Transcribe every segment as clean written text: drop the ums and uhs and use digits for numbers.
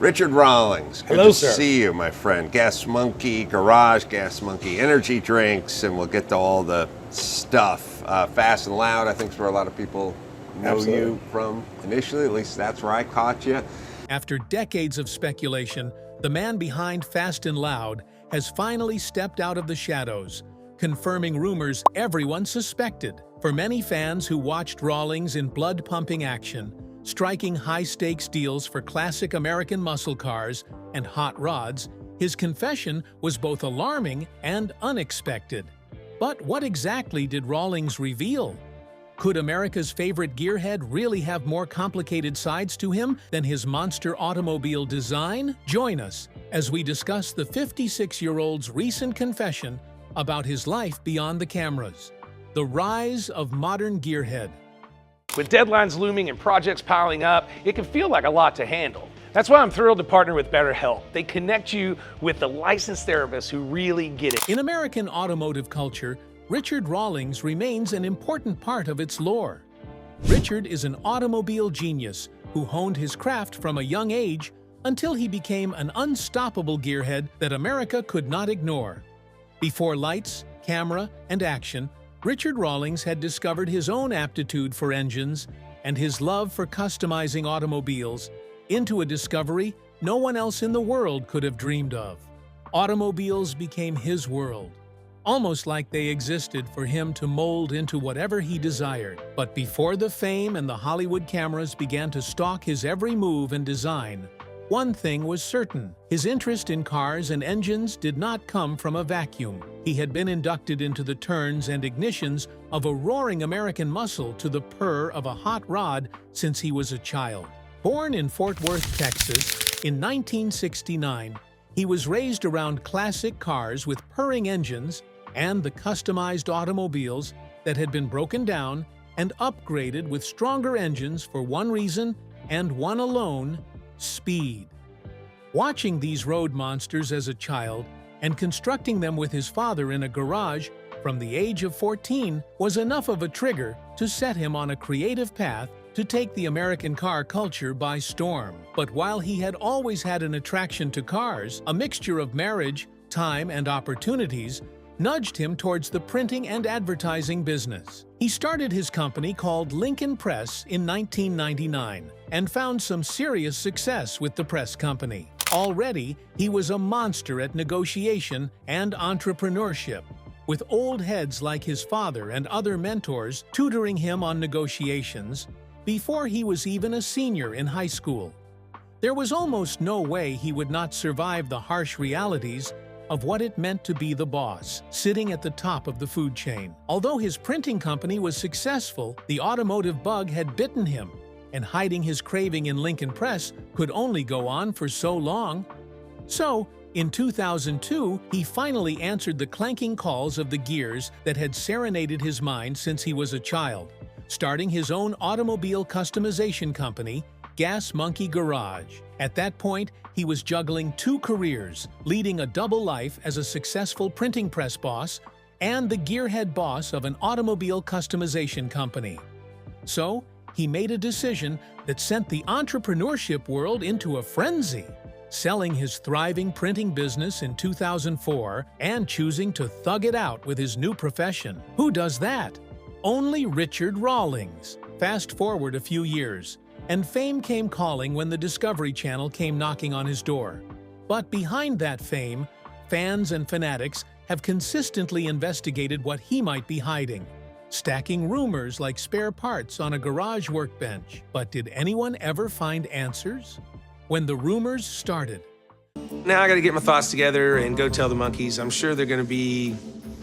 Richard Rawlings, good Hello, to sir. see you, my friend. Gas Monkey Garage, Gas Monkey Energy Drinks, and we'll get to all the stuff. Fast and Loud, I think, is where a lot of people know Absolutely. you from initially. At least that's where I caught you. After decades of speculation, the man behind Fast and Loud has finally stepped out of the shadows, confirming rumors everyone suspected. For many fans who watched Rawlings in blood-pumping action, striking high-stakes deals for classic American muscle cars and hot rods, his confession was both alarming and unexpected. But what exactly did Rawlings reveal? Could America's favorite gearhead really have more complicated sides to him than his monster automobile design? Join us as we discuss the 56-year-old's recent confession about his life beyond the cameras. The rise of modern gearhead. With deadlines looming and projects piling up, it can feel like a lot to handle. That's why I'm thrilled to partner with BetterHelp. They connect you with the licensed therapists who really get it. In American automotive culture, Richard Rawlings remains an important part of its lore. Richard is an automobile genius who honed his craft from a young age until he became an unstoppable gearhead that America could not ignore. Before lights, camera, and action, Richard Rawlings had discovered his own aptitude for engines and his love for customizing automobiles into a discovery no one else in the world could have dreamed of. Automobiles became his world, almost like they existed for him to mold into whatever he desired. But before the fame and the Hollywood cameras began to stalk his every move and design, one thing was certain: his interest in cars and engines did not come from a vacuum. He had been inducted into the turns and ignitions of a roaring American muscle to the purr of a hot rod since he was a child. Born in Fort Worth, Texas, in 1969, he was raised around classic cars with purring engines and the customized automobiles that had been broken down and upgraded with stronger engines for one reason and one alone: speed. Watching these road monsters as a child and constructing them with his father in a garage from the age of 14 was enough of a trigger to set him on a creative path to take the American car culture by storm. But while he had always had an attraction to cars, a mixture of marriage, time, and opportunities nudged him towards the printing and advertising business. He started his company called Lincoln Press in 1999 and found some serious success with the press company. Already, he was a monster at negotiation and entrepreneurship, with old heads like his father and other mentors tutoring him on negotiations before he was even a senior in high school. There was almost no way he would not survive the harsh realities of what it meant to be the boss, sitting at the top of the food chain. Although his printing company was successful, the automotive bug had bitten him, and hiding his craving in Lincoln Press could only go on for so long. So, in 2002, he finally answered the clanking calls of the gears that had serenaded his mind since he was a child, starting his own automobile customization company, Gas Monkey Garage. At that point, he was juggling two careers, leading a double life as a successful printing press boss and the gearhead boss of an automobile customization company. So, he made a decision that sent the entrepreneurship world into a frenzy, selling his thriving printing business in 2004 and choosing to thug it out with his new profession. Who does that? Only Richard Rawlings. Fast forward a few years, and fame came calling when the Discovery Channel came knocking on his door. But behind that fame, fans and fanatics have consistently investigated what he might be hiding, stacking rumors like spare parts on a garage workbench. But did anyone ever find answers? When the rumors started. Now I gotta get my thoughts together and go tell the monkeys. I'm sure they're gonna be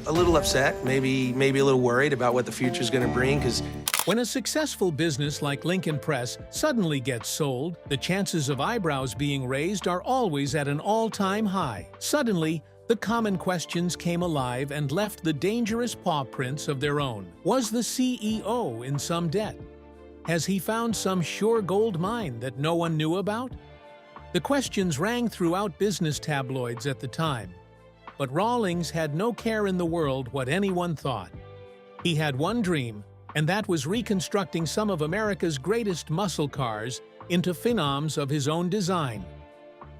a little upset, maybe a little worried about what the future's gonna bring, because when a successful business like Lincoln Press suddenly gets sold, the chances of eyebrows being raised are always at an all-time high. Suddenly, the common questions came alive and left the dangerous paw prints of their own. Was the CEO in some debt? Has he found some sure gold mine that no one knew about? The questions rang throughout business tabloids at the time. But Rawlings had no care in the world what anyone thought. He had one dream, and that was reconstructing some of America's greatest muscle cars into phenoms of his own design.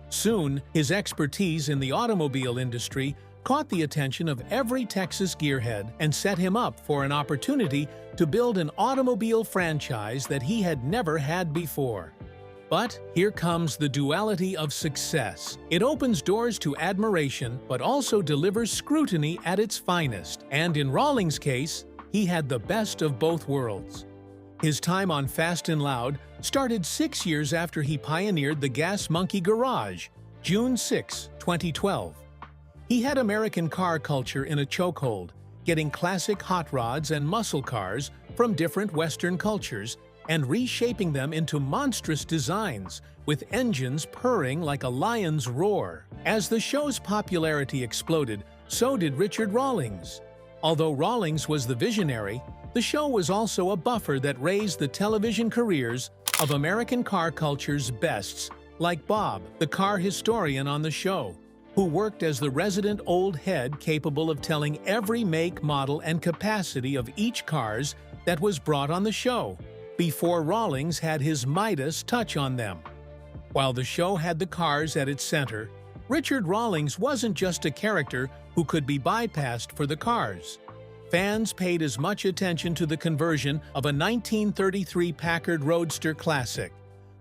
Soon, his expertise in the automobile industry caught the attention of every Texas gearhead and set him up for an opportunity to build an automobile franchise that he had never had before. But here comes the duality of success. It opens doors to admiration, but also delivers scrutiny at its finest. And in Rawlings' case, he had the best of both worlds. His time on Fast and Loud started 6 years after he pioneered the Gas Monkey Garage, June 6, 2012. He had American car culture in a chokehold, getting classic hot rods and muscle cars from different Western cultures and reshaping them into monstrous designs, with engines purring like a lion's roar. As the show's popularity exploded, so did Richard Rawlings. Although Rawlings was the visionary, the show was also a buffer that raised the television careers of American car culture's bests, like Bob, the car historian on the show, who worked as the resident old head capable of telling every make, model, and capacity of each cars that was brought on the show, before Rawlings had his Midas touch on them. While the show had the cars at its center, Richard Rawlings wasn't just a character who could be bypassed for the cars. Fans paid as much attention to the conversion of a 1933 Packard Roadster Classic,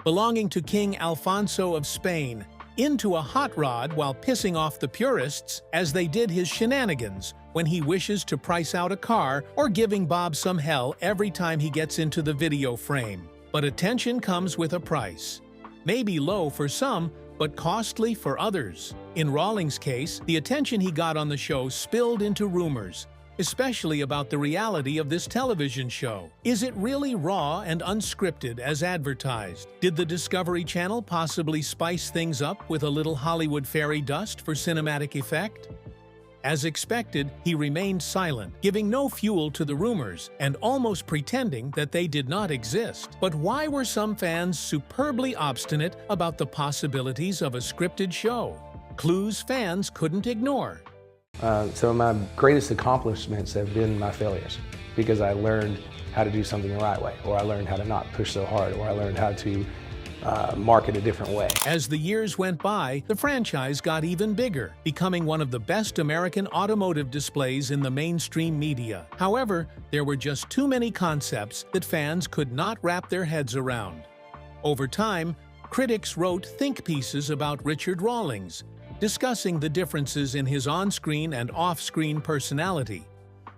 belonging to King Alfonso of Spain, into a hot rod while pissing off the purists, as they did his shenanigans when he wishes to price out a car or giving Bob some hell every time he gets into the video frame. But attention comes with a price. Maybe low for some, but costly for others. In Rawlings' case, the attention he got on the show spilled into rumors, especially about the reality of this television show. Is it really raw and unscripted as advertised? Did the Discovery Channel possibly spice things up with a little Hollywood fairy dust for cinematic effect? As expected, he remained silent, giving no fuel to the rumors and almost pretending that they did not exist. But why were some fans superbly obstinate about the possibilities of a scripted show? Clues fans couldn't ignore. So my greatest accomplishments have been my failures, because I learned how to do something the right way, or I learned how to not push so hard, or I learned how to market a different way. As the years went by, the franchise got even bigger, becoming one of the best American automotive displays in the mainstream media. However, there were just too many concepts that fans could not wrap their heads around. Over time, critics wrote think pieces about Richard Rawlings, discussing the differences in his on-screen and off-screen personality,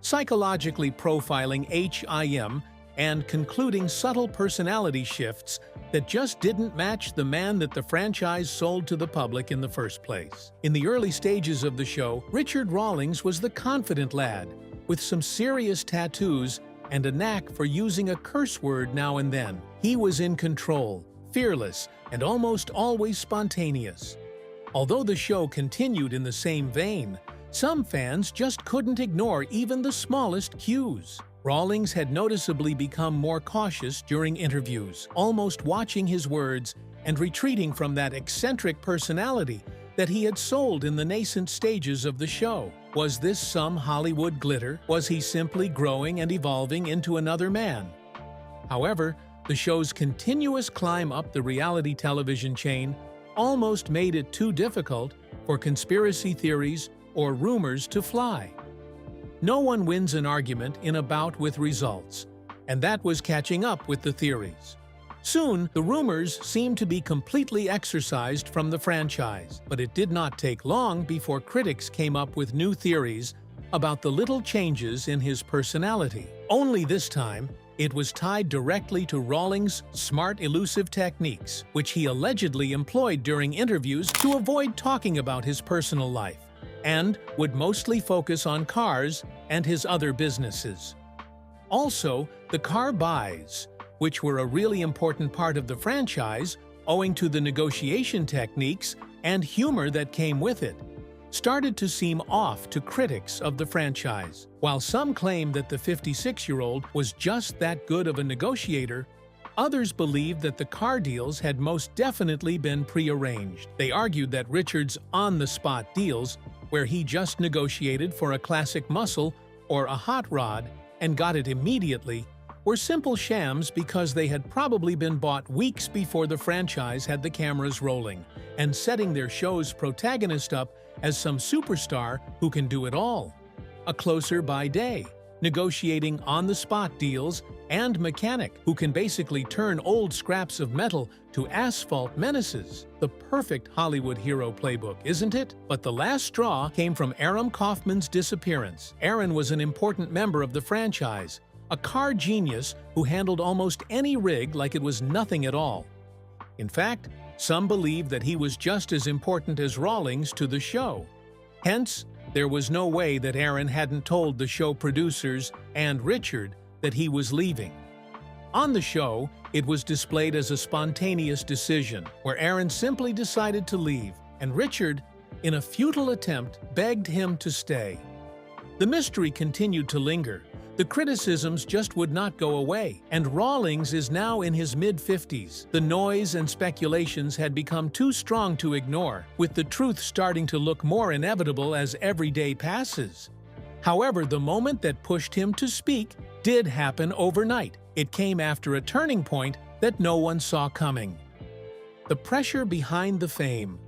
psychologically profiling HIM, and concluding subtle personality shifts that just didn't match the man that the franchise sold to the public in the first place. In the early stages of the show, Richard Rawlings was the confident lad, with some serious tattoos and a knack for using a curse word now and then. He was in control, fearless, and almost always spontaneous. Although the show continued in the same vein, some fans just couldn't ignore even the smallest cues. Rawlings had noticeably become more cautious during interviews, almost watching his words and retreating from that eccentric personality that he had sold in the nascent stages of the show. Was this some Hollywood glitter? Was he simply growing and evolving into another man? However, the show's continuous climb up the reality television chain almost made it too difficult for conspiracy theories or rumors to fly. No one wins an argument in a bout with results, and that was catching up with the theories. Soon, the rumors seemed to be completely exorcised from the franchise, but it did not take long before critics came up with new theories about the little changes in his personality. Only this time, it was tied directly to Rawlings' smart, elusive techniques, which he allegedly employed during interviews to avoid talking about his personal life, and would mostly focus on cars and his other businesses. Also, the car buys, which were a really important part of the franchise owing to the negotiation techniques and humor that came with it, started to seem off to critics of the franchise. While some claim that the 56-year-old was just that good of a negotiator, others believed that the car deals had most definitely been prearranged. They argued that Richard's on-the-spot deals, where he just negotiated for a classic muscle or a hot rod and got it immediately, were simple shams because they had probably been bought weeks before the franchise had the cameras rolling, and setting their show's protagonist up as some superstar who can do it all. A closer by day, negotiating on-the-spot deals, and mechanic who can basically turn old scraps of metal to asphalt menaces. The perfect Hollywood hero playbook, isn't it? But the last straw came from Aram Kaufman's disappearance. Aaron was an important member of the franchise, a car genius who handled almost any rig like it was nothing at all. In fact, some believe that he was just as important as Rawlings to the show. Hence, there was no way that Aaron hadn't told the show producers and Richard that he was leaving. On the show, it was displayed as a spontaneous decision, where Aaron simply decided to leave, and Richard, in a futile attempt, begged him to stay. The mystery continued to linger. The criticisms just would not go away, and Rawlings is now in his mid-50s. The noise and speculations had become too strong to ignore, with the truth starting to look more inevitable as every day passes. However, the moment that pushed him to speak did happen overnight. It came after a turning point that no one saw coming. The pressure behind the fame.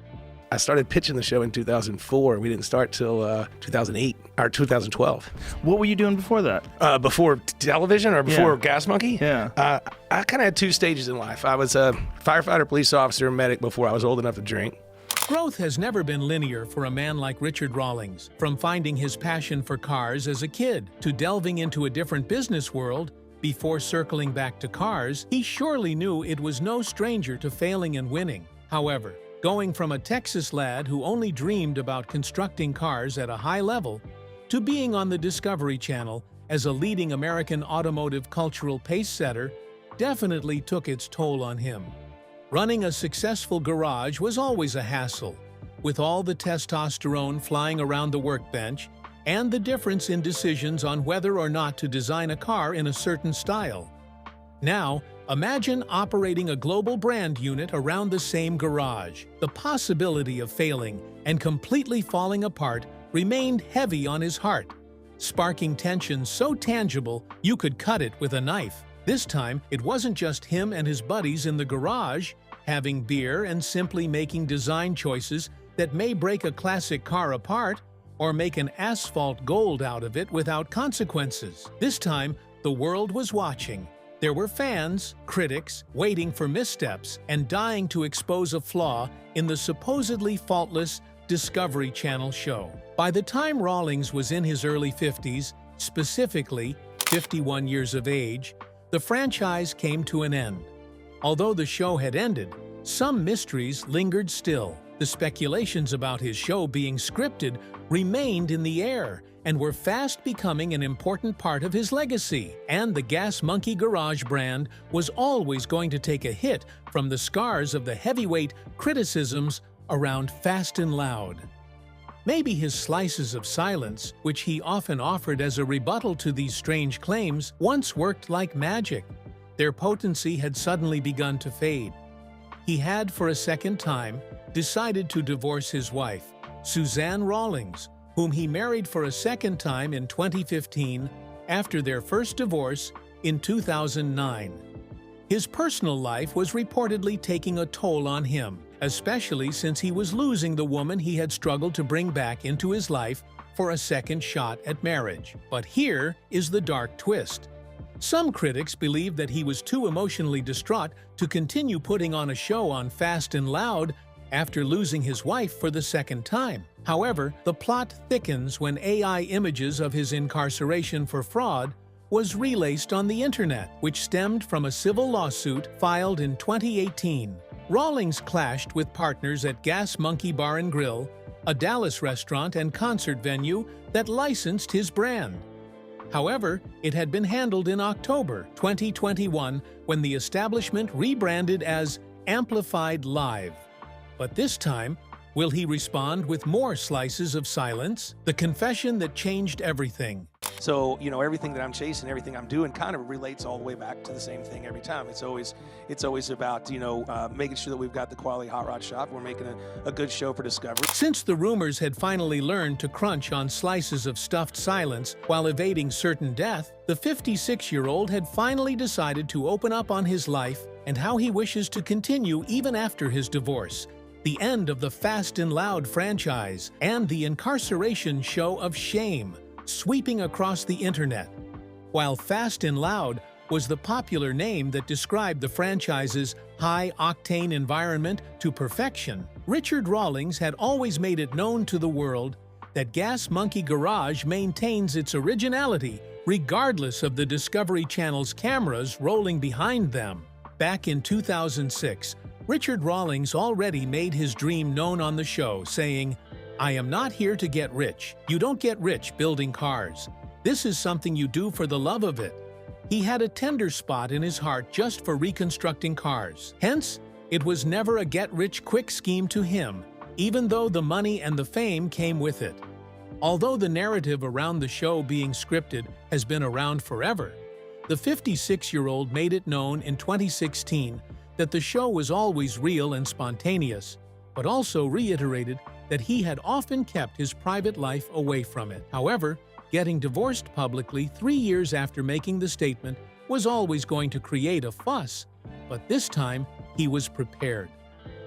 I started pitching the show in 2004. We didn't start till 2008 or 2012. What were you doing before that? Before television or before Yeah. Gas Monkey? Yeah. I kind of had two stages in life. I was a firefighter, police officer, medic before I was old enough to drink. Growth has never been linear for a man like Richard Rawlings. From finding his passion for cars as a kid to delving into a different business world, before circling back to cars, he surely knew it was no stranger to failing and winning. However, going from a Texas lad who only dreamed about constructing cars at a high level to being on the Discovery Channel as a leading American automotive cultural pace-setter definitely took its toll on him. Running a successful garage was always a hassle, with all the testosterone flying around the workbench and the difference in decisions on whether or not to design a car in a certain style. Now, imagine operating a global brand unit around the same garage. The possibility of failing and completely falling apart remained heavy on his heart, sparking tension so tangible you could cut it with a knife. This time, it wasn't just him and his buddies in the garage, having beer and simply making design choices that may break a classic car apart or make an asphalt gold out of it without consequences. This time, the world was watching. There were fans, critics, waiting for missteps and dying to expose a flaw in the supposedly faultless Discovery Channel show. By the time Rawlings was in his early 50s, specifically 51 years of age, the franchise came to an end. Although the show had ended, some mysteries lingered still. The speculations about his show being scripted remained in the air and were fast becoming an important part of his legacy. And the Gas Monkey Garage brand was always going to take a hit from the scars of the heavyweight criticisms around Fast and Loud. Maybe his slices of silence, which he often offered as a rebuttal to these strange claims, once worked like magic. Their potency had suddenly begun to fade. He had, for a second time, decided to divorce his wife, Suzanne Rawlings, whom he married for a second time in 2015 after their first divorce in 2009. His personal life was reportedly taking a toll on him, especially since he was losing the woman he had struggled to bring back into his life for a second shot at marriage. But here is the dark twist. Some critics believe that he was too emotionally distraught to continue putting on a show on Fast and Loud after losing his wife for the second time. However, the plot thickens when AI images of his incarceration for fraud was relaced on the internet, which stemmed from a civil lawsuit filed in 2018. Rawlings clashed with partners at Gas Monkey Bar and Grill, a Dallas restaurant and concert venue that licensed his brand. However, it had been handled in October 2021 when the establishment rebranded as Amplified Live. But this time, will he respond with more slices of silence? The confession that changed everything. So, everything that I'm chasing, everything I'm doing kind of relates all the way back to the same thing every time. It's always about, making sure that we've got the quality hot rod shop. We're making a good show for Discovery. Since the rumors had finally learned to crunch on slices of stuffed silence while evading certain death, the 56-year-old had finally decided to open up on his life and how he wishes to continue even after his divorce, the end of the Fast and Loud franchise, and the incarceration show of shame sweeping across the internet. While Fast and Loud was the popular name that described the franchise's high-octane environment to perfection, Richard Rawlings had always made it known to the world that Gas Monkey Garage maintains its originality regardless of the Discovery Channel's cameras rolling behind them. Back in 2006, Richard Rawlings already made his dream known on the show, saying, "I am not here to get rich. You don't get rich building cars. This is something you do for the love of it." He had a tender spot in his heart just for reconstructing cars. Hence, it was never a get-rich-quick scheme to him, even though the money and the fame came with it. Although the narrative around the show being scripted has been around forever, the 56-year-old made it known in 2016 that the show was always real and spontaneous, but also reiterated that he had often kept his private life away from it. However, getting divorced publicly 3 years after making the statement was always going to create a fuss, but this time he was prepared.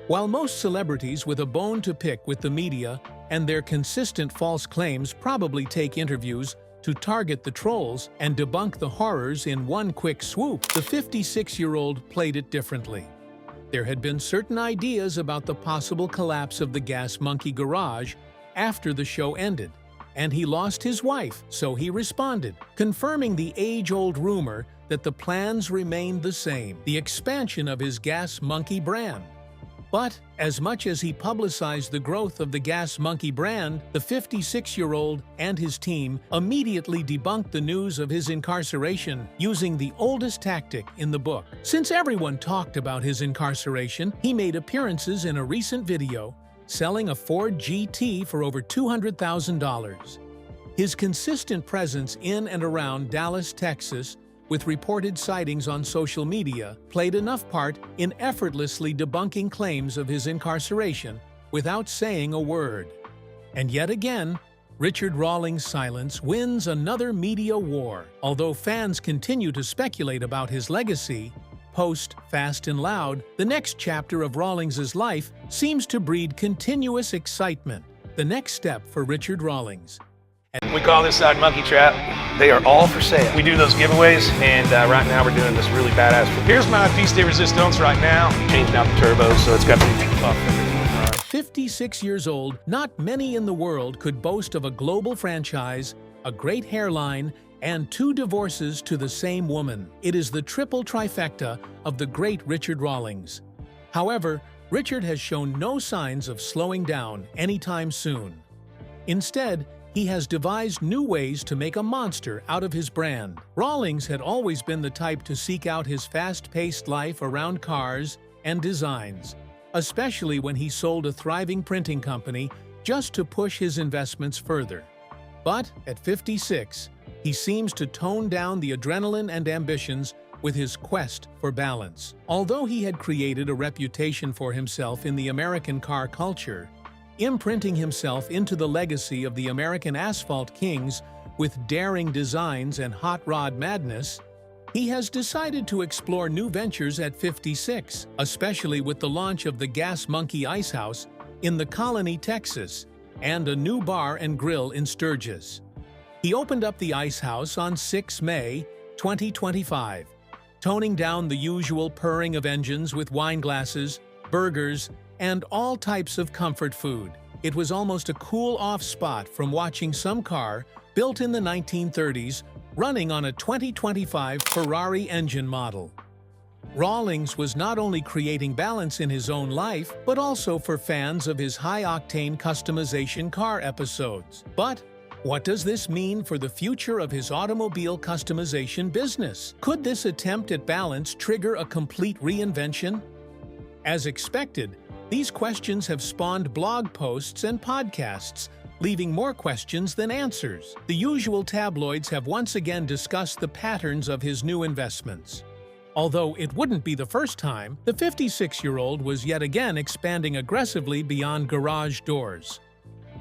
While most celebrities with a bone to pick with the media and their consistent false claims probably take interviews to target the trolls and debunk the horrors in one quick swoop, the 56-year-old played it differently. There had been certain ideas about the possible collapse of the Gas Monkey Garage after the show ended, and he lost his wife, so he responded, confirming the age-old rumor that the plans remained the same, the expansion of his Gas Monkey brand. But as much as he publicized the growth of the Gas Monkey brand, the 56-year-old and his team immediately debunked the news of his incarceration using the oldest tactic in the book. Since everyone talked about his incarceration, he made appearances in a recent video selling a Ford GT for over $200,000. His consistent presence in and around Dallas, Texas, with reported sightings on social media, played enough part in effortlessly debunking claims of his incarceration without saying a word. And yet again, Richard Rawlings' silence wins another media war. Although fans continue to speculate about his legacy, post Fast and Loud, the next chapter of Rawlings' life seems to breed continuous excitement. The next step for Richard Rawlings. We call this side Monkey Trap. They are all for sale. We do those giveaways, and right now we're doing this really badass. Here's my piece de resistance right now. Changing out the turbos, so it's got the 56 years old, not many in the world could boast of a global franchise, a great hairline, and 2 divorces to the same woman. It is the triple trifecta of the great Richard Rawlings. However, Richard has shown no signs of slowing down anytime soon. Instead, he has devised new ways to make a monster out of his brand. Rawlings had always been the type to seek out his fast-paced life around cars and designs, especially when he sold a thriving printing company just to push his investments further. But at 56, he seems to tone down the adrenaline and ambitions with his quest for balance. Although he had created a reputation for himself in the American car culture, imprinting himself into the legacy of the American asphalt kings with daring designs and hot rod madness, he has decided to explore new ventures at 56, especially with the launch of the Gas Monkey Ice House in the Colony, Texas, and a new bar and grill in Sturgis. He opened up the Ice House on 6 May 2025, toning down the usual purring of engines with wine glasses, burgers, and all types of comfort food. It was almost a cool-off spot from watching some car, built in the 1930s, running on a 2025 Ferrari engine model. Rawlings was not only creating balance in his own life, but also for fans of his high-octane customization car episodes. But what does this mean for the future of his automobile customization business? Could this attempt at balance trigger a complete reinvention? As expected, these questions have spawned blog posts and podcasts, leaving more questions than answers. The usual tabloids have once again discussed the patterns of his new investments. Although it wouldn't be the first time, the 56-year-old was yet again expanding aggressively beyond garage doors.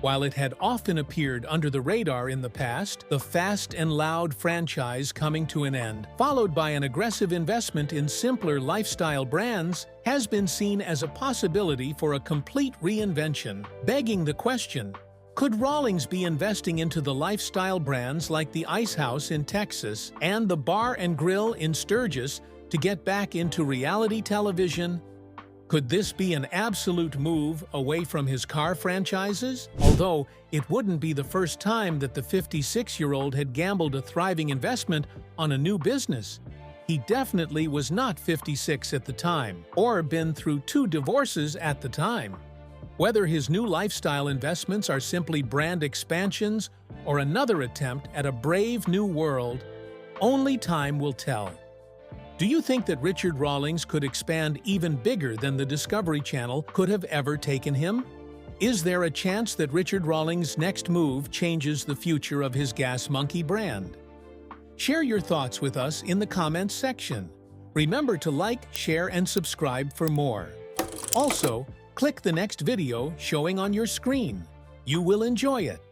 While it had often appeared under the radar in the past, the Fast and Loud franchise coming to an end, followed by an aggressive investment in simpler lifestyle brands, has been seen as a possibility for a complete reinvention, begging the question, could Rawlings be investing into the lifestyle brands like the Ice House in Texas and the Bar and Grill in Sturgis to get back into reality television? Could this be an absolute move away from his car franchises? Although it wouldn't be the first time that the 56-year-old had gambled a thriving investment on a new business. He definitely was not 56 at the time, or been through 2 divorces at the time. Whether his new lifestyle investments are simply brand expansions or another attempt at a brave new world, only time will tell. Do you think that Richard Rawlings could expand even bigger than the Discovery Channel could have ever taken him? Is there a chance that Richard Rawlings' next move changes the future of his Gas Monkey brand? Share your thoughts with us in the comments section. Remember to like, share, and subscribe for more. Also, click the next video showing on your screen. You will enjoy it.